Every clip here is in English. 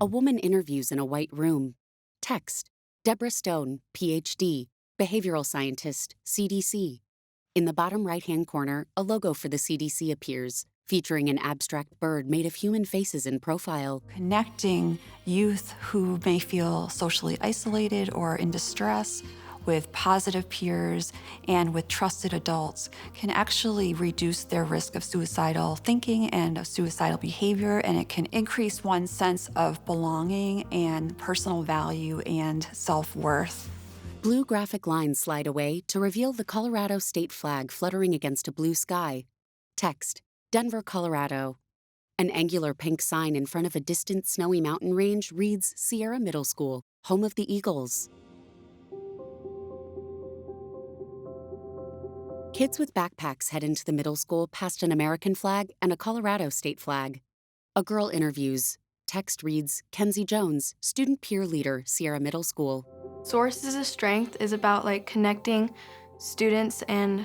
A woman interviews in a white room. Text: Deborah Stone, PhD, behavioral scientist, CDC. In the bottom right-hand corner, a logo for the CDC appears, featuring an abstract bird made of human faces in profile. Connecting youth who may feel socially isolated or in distress with positive peers and with trusted adults can actually reduce their risk of suicidal thinking and of suicidal behavior, and it can increase one's sense of belonging and personal value and self-worth. Blue graphic lines slide away to reveal the Colorado state flag fluttering against a blue sky. Text: Denver, Colorado. An angular pink sign in front of a distant snowy mountain range reads Sierra Middle School, home of the Eagles. Kids with backpacks head into the middle school past an American flag and a Colorado state flag. A girl interviews. Text reads Kenzie Jones, student peer leader, Sierra Middle School. Sources of Strength is about connecting students and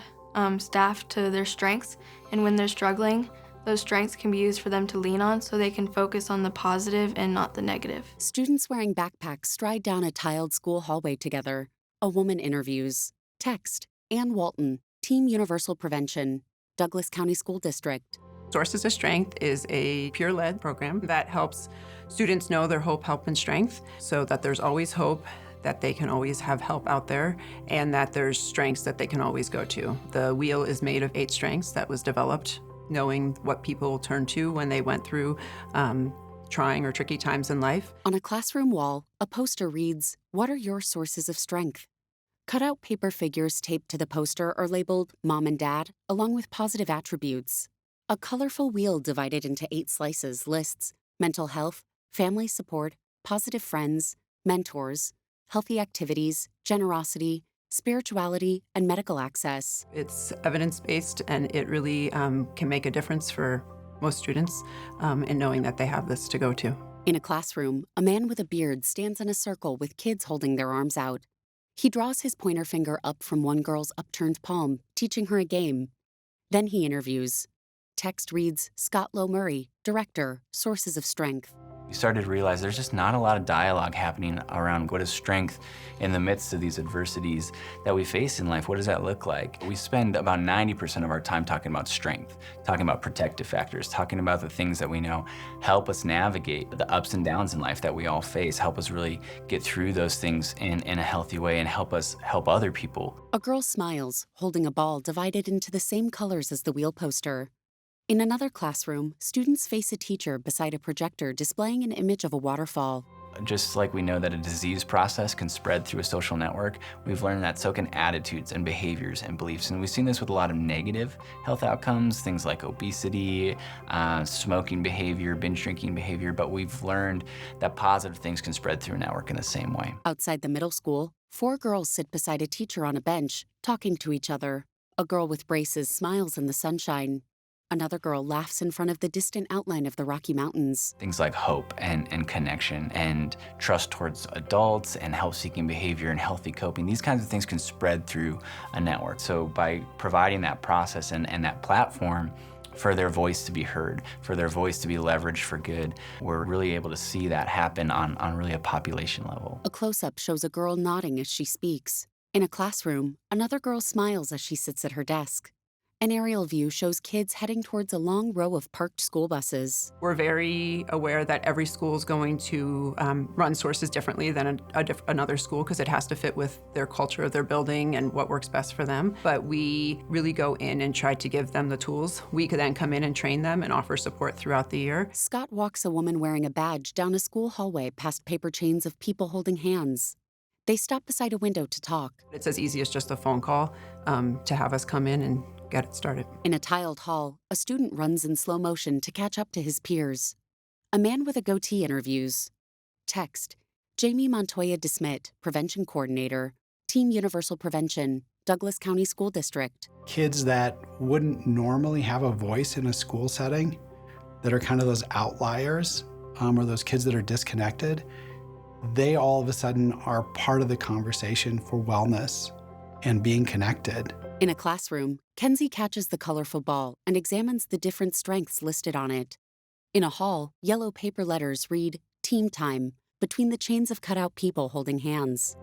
staff to their strengths, and when they're struggling, those strengths can be used for them to lean on so they can focus on the positive and not the negative. Students wearing backpacks stride down a tiled school hallway together. A woman interviews. Text: Ann Walton, Team Universal Prevention, Douglas County School District. Sources of Strength is a peer-led program that helps students know their hope, help, and strength so that there's always hope, that they can always have help out there, and that there's strengths that they can always go to. The wheel is made of 8 strengths that was developed knowing what people turn to when they went through trying or tricky times in life. On a classroom wall, a poster reads, What are your sources of strength? Cut-out paper figures taped to the poster are labeled Mom and Dad, along with positive attributes. A colorful wheel divided into 8 slices lists mental health, family support, positive friends, mentors, healthy activities, generosity, spirituality, and medical access. It's evidence-based, and it really can make a difference for most students in knowing that they have this to go to. In a classroom, a man with a beard stands in a circle with kids holding their arms out. He draws his pointer finger up from one girl's upturned palm, teaching her a game. Then he interviews. Text reads Scott Lowe Murray, Director, Sources of Strength. We started to realize there's just not a lot of dialogue happening around what is strength in the midst of these adversities that we face in life. What does that look like? We spend about 90% of our time talking about strength, talking about protective factors, talking about the things that we know help us navigate the ups and downs in life that we all face, help us really get through those things in a healthy way and help us help other people. A girl smiles, holding a ball divided into the same colors as the wheel poster. In another classroom, students face a teacher beside a projector displaying an image of a waterfall. Just like we know that a disease process can spread through a social network, we've learned that so can attitudes and behaviors and beliefs. And we've seen this with a lot of negative health outcomes, things like obesity, smoking behavior, binge drinking behavior, but we've learned that positive things can spread through a network in the same way. Outside the middle school, 4 girls sit beside a teacher on a bench, talking to each other. A girl with braces smiles in the sunshine. Another girl laughs in front of the distant outline of the Rocky Mountains. Things like hope and connection and trust towards adults and help-seeking behavior and healthy coping, these kinds of things can spread through a network. So by providing that process and that platform for their voice to be heard, for their voice to be leveraged for good, we're really able to see that happen on really a population level. A close-up shows a girl nodding as she speaks. In a classroom, another girl smiles as she sits at her desk. An aerial view shows kids heading towards a long row of parked school buses. We're very aware that every school is going to run sources differently than another school because it has to fit with their culture of their building and what works best for them. But we really go in and try to give them the tools. We could then come in and train them and offer support throughout the year. Scott walks a woman wearing a badge down a school hallway past paper chains of people holding hands. They stop beside a window to talk. It's as easy as just a phone call to have us come in and get it started. In a tiled hall, a student runs in slow motion to catch up to his peers. A man with a goatee interviews. Text: Jamie Montoya DeSmit, Prevention Coordinator, Team Universal Prevention, Douglas County School District. Kids that wouldn't normally have a voice in a school setting, that are kind of those outliers, or those kids that are disconnected, they all of a sudden are part of the conversation for wellness and being connected. In a classroom, Kenzie catches the colorful ball and examines the different strengths listed on it. In a hall, yellow paper letters read, team time, between the chains of cutout people holding hands.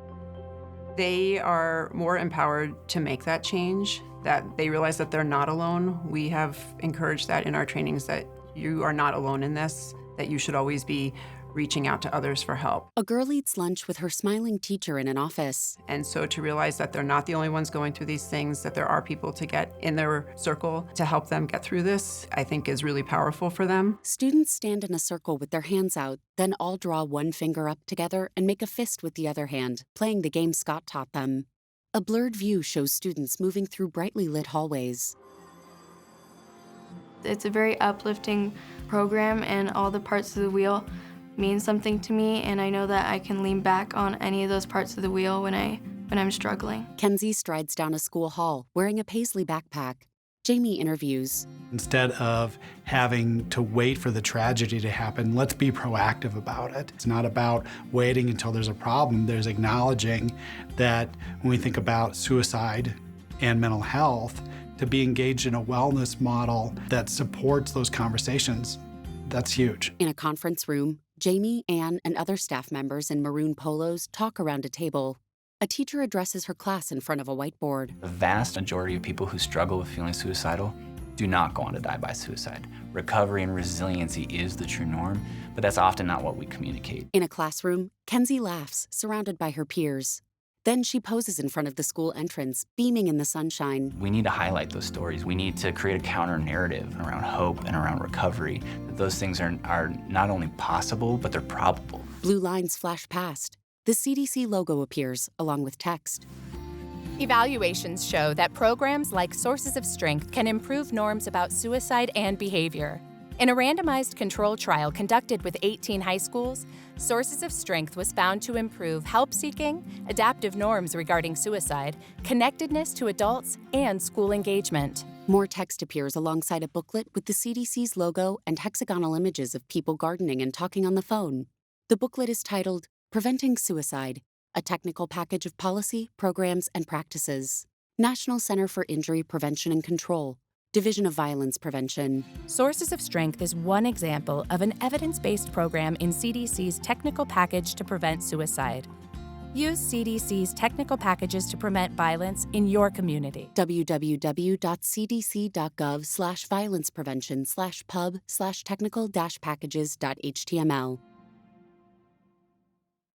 They are more empowered to make that change, that they realize that they're not alone. We have encouraged that in our trainings, that you are not alone in this, that you should always be reaching out to others for help. A girl eats lunch with her smiling teacher in an office. And so to realize that they're not the only ones going through these things, that there are people to get in their circle to help them get through this, I think is really powerful for them. Students stand in a circle with their hands out, then all draw one finger up together and make a fist with the other hand, playing the game Scott taught them. A blurred view shows students moving through brightly lit hallways. It's a very uplifting program, and all the parts of the wheel mean something to me, and I know that I can lean back on any of those parts of the wheel when I'm struggling. Kenzie strides down a school hall wearing a Paisley backpack. Jamie interviews. Instead of having to wait for the tragedy to happen, let's be proactive about it. It's not about waiting until there's a problem. There's acknowledging that when we think about suicide and mental health, to be engaged in a wellness model that supports those conversations, that's huge. In a conference room, Jamie, Ann, and other staff members in maroon polos talk around a table. A teacher addresses her class in front of a whiteboard. The vast majority of people who struggle with feeling suicidal do not go on to die by suicide. Recovery and resiliency is the true norm, but that's often not what we communicate. In a classroom, Kenzie laughs, surrounded by her peers. Then she poses in front of the school entrance, beaming in the sunshine. We need to highlight those stories. We need to create a counter narrative around hope and around recovery. That those things are not only possible, but they're probable. Blue lines flash past. The CDC logo appears, along with text. Evaluations show that programs like Sources of Strength can improve norms about suicide and behavior. In a randomized control trial conducted with 18 high schools, Sources of Strength was found to improve help-seeking, adaptive norms regarding suicide, connectedness to adults, and school engagement. More text appears alongside a booklet with the CDC's logo and hexagonal images of people gardening and talking on the phone. The booklet is titled Preventing Suicide, a technical package of policy, programs, and practices. National Center for Injury Prevention and Control, Division of Violence Prevention. Sources of Strength is one example of an evidence-based program in CDC's technical package to prevent suicide. Use CDC's technical packages to prevent violence in your community. www.cdc.gov/violence-prevention/pub/technical-packages.html.